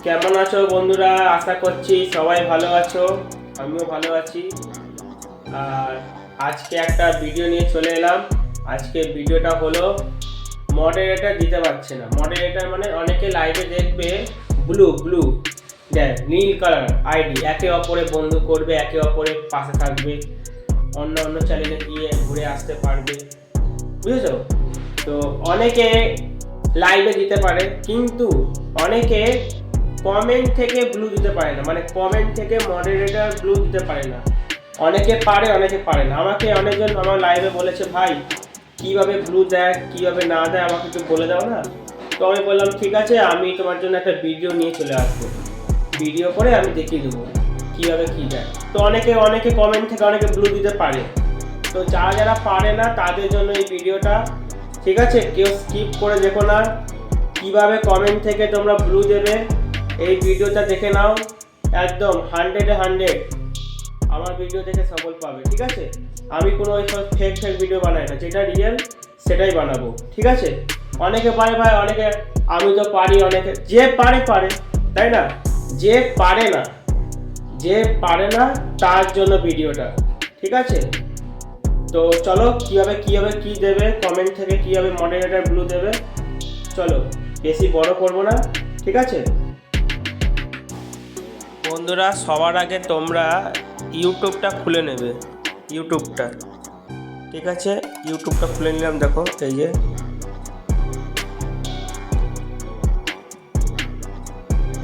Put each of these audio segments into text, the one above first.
কেমন আছো বন্ধুরা? আশা করছি সবাই ভালো আছো, আমিও ভালো আছি। আর আজকে একটা ভিডিও নিয়ে চলে এলাম। আজকে ভিডিওটা হলো মডারেটর দিতে পারছে না। মডারেটর মানে অনেকে লাইভে দেখবে ব্লু ব্লু দেখ নীল কালার আইডি, একে অপরে বন্ধু করবে, একে অপরের পাশে থাকবে, অন্য অন্য চ্যানেলে গিয়ে ঘুরে আসতে পারবে, বুঝেছো? তো অনেকে লাইভে দিতে পারে, কিন্তু অনেকে কমেন্ট থেকে ব্লু দিতে পারে না, মানে কমেন্ট থেকে মডারেটর ব্লু দিতে পারে না। অনেকে পারে, অনেকে পারে না। আমাকে অনেকজন আমার লাইভে বলেছে, ভাই কীভাবে ব্লু দেয়, কীভাবে না দেয়, আমাকে একটু বলে দাও না। তো আমি বললাম ঠিক আছে, আমি তোমার জন্য একটা ভিডিও নিয়ে চলে আসবো, ভিডিও করে আমি দেখিয়ে দেবো কীভাবে কী দেয়। তো অনেকে কমেন্ট থেকে অনেকে ব্লু দিতে পারে। তো যারা যারা পারে না তাদের জন্য এই ভিডিওটা, ঠিক আছে? কেউ স্কিপ করে দেখো না, কীভাবে কমেন্ট থেকে তোমরা ব্লু দেবে এই ভিডিওটা দেখে নাও। একদম 100 আমার ভিডিও দেখে সফল পাবে, ঠিক আছে? আমি কোনো ওই সব ফেক ভিডিও বানাই না, যেটা রিয়েল সেটাই বানাবো, ঠিক আছে? অনেকে পারে ভাই, অনেকে আমি তো পারি, অনেকে যে পারে পারে, তাই না? যে পারে না তার জন্য ভিডিওটা, ঠিক আছে? তো চলো কীভাবে কী দেবে, কমেন্ট থেকে কীভাবে মডারেটর ব্লু দেবে, চলো বেশি বড় করবো না, ঠিক আছে? বন্ধুরা, সবার আগে তোমরা ইউটিউবটা খুলে নেবে, ইউটিউবটা, ঠিক আছে? ইউটিউবটা খুলে নিলাম, দেখো এই যে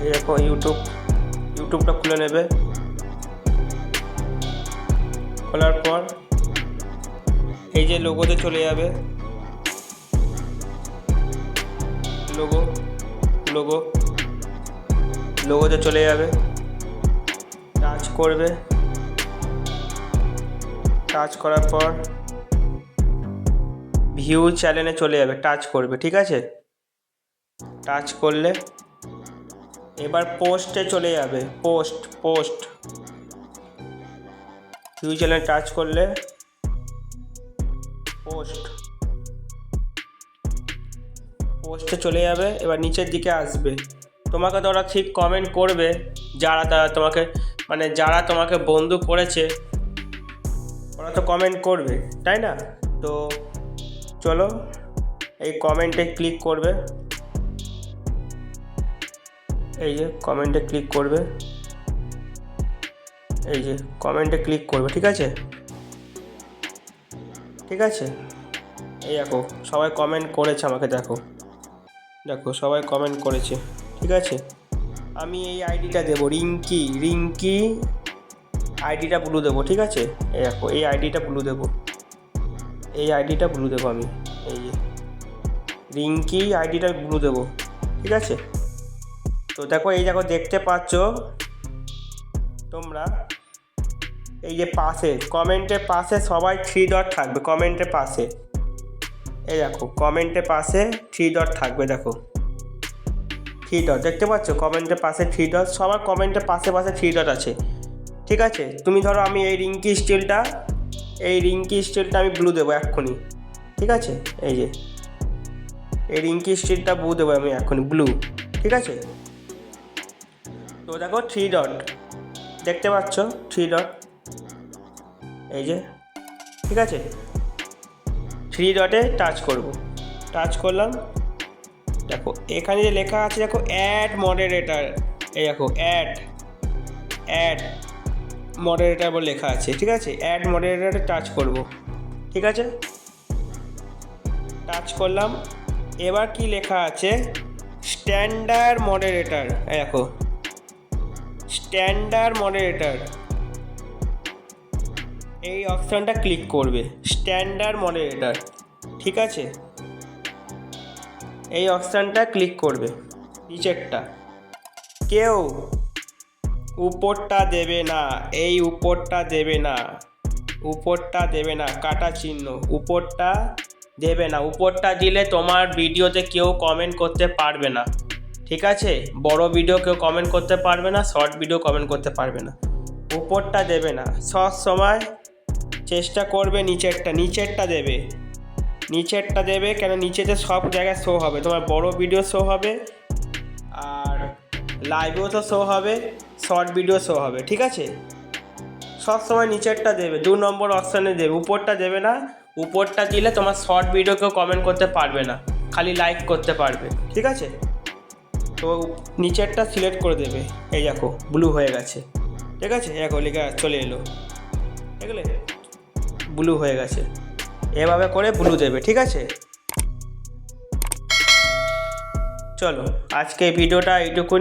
এই দেখো ইউটিউবটা খুলে নেবে। খোলার পর এই যে লোগোতে চলে যাবে, লোগোতে চলে যাবে, টাচ করবে, টাচ করার পর ভিউ চ্যানেলে চলে যাবে, টাচ করবে, ঠিক আছে? টাচ করলে এবার পোস্টে চলে যাবে, পোস্ট ভিউ চ্যানেলে টাচ করলে পোস্টে চলে যাবে। এবার নিচের দিকে আসবে, তোমাকে তো ওরা ঠিক কমেন্ট করবে, যারা তোমাকে মানে যারা তোমাকে বন্ধু করেছে ওরা তো কমেন্ট করবে, তাই না? তো চলো এই কমেন্টে ক্লিক করবে, এই যে কমেন্টে ক্লিক করবে, এই যে কমেন্টে ক্লিক করবে, ঠিক আছে? এই দেখো সবাই কমেন্ট করেছে আমাকে, দেখো সবাই কমেন্ট করেছে, ঠিক আছে? আমি এই আইডিটা দেবো, রিঙ্কি আইডিটা ব্লু দেবো, ঠিক আছে? এই দেখো এই আইডিটা ব্লু দেবো, আমি এই যে রিঙ্কি আইডিটা ব্লু দেবো, ঠিক আছে? তো দেখো দেখতে পাচ্ছ তোমরা, এই যে পাশে কমেন্টের পাশে সবাই 3 ডট থাকবে, কমেন্টের পাশে এই দেখো কমেন্টের পাশে 3 ডট থাকবে, দেখো 3 ডট দেখতে পাচ্ছ? কমেন্টের পাশে 3 ডট, সবার কমেন্টের পাশে 3 ডট আছে, ঠিক আছে? তুমি ধরো আমি এই রিঙ্কি স্টিলটা আমি ব্লু দেবো এক্ষুনি, ঠিক আছে? এই যে এই রিঙ্কি স্টিলটা ব্লু দেবো আমি এক্ষুনি, ব্লু, ঠিক আছে? তো দেখো 3 ডট দেখতে পাচ্ছ, 3 ডট এই যে, ঠিক আছে? 3 ডটে টাচ করলাম, দেখো এখানে যে লেখা আছে, দেখো অ্যাড মডারেটর, এই দেখো অ্যাড মডারেটর বলে লেখা আছে, ঠিক আছে? অ্যাড মডারেটরে টাচ করব, ঠিক আছে? টাচ করলাম। এবার কি লেখা আছে, স্ট্যান্ডার্ড মডারেটর, এই দেখো স্ট্যান্ডার্ড মডারেটর, এই অপশানটা ক্লিক করবে, স্ট্যান্ডার্ড মডারেটর, ঠিক আছে? এই অপশানটা ক্লিক করবে, নিচেরটা। কেউ উপরটা দেবে না, এই উপরটা দেবে না, কাটা চিহ্ন, উপরটা দেবে না। উপরটা দিলে তোমার ভিডিওতে কেউ কমেন্ট করতে পারবে না, ঠিক আছে? বড় ভিডিও কেউ কমেন্ট করতে পারবে না, শর্ট ভিডিও কমেন্ট করতে পারবে না। উপরটা দেবে না, সব সময় চেষ্টা করবে নিচেরটা দেবে, কেন নিচেতে সব জায়গায় শো হবে, তোমার বড় ভিডিও শো হবে, আর লাইভেও তো শো হবে, শর্ট ভিডিও শো হবে, ঠিক আছে? সব সময় নিচেরটা দেবে, 2 নম্বর অপশানে দেবে, উপরটা দেবে না। উপরটা দিলে তোমার শর্ট ভিডিও কেউ কমেন্ট করতে পারবে না, খালি লাইক করতে পারবে, ঠিক আছে? তো নিচেরটা সিলেক্ট করে দেবে। এই দেখো ব্লু হয়ে গেছে, ঠিক আছে? দেখো লেখা চলে এলো, দেখলে ব্লু হয়ে গেছে। এভাবে করে ব্লু দেবে, ঠিক আছে? চলো আজকে ভিডিওটা এইটুকুনি।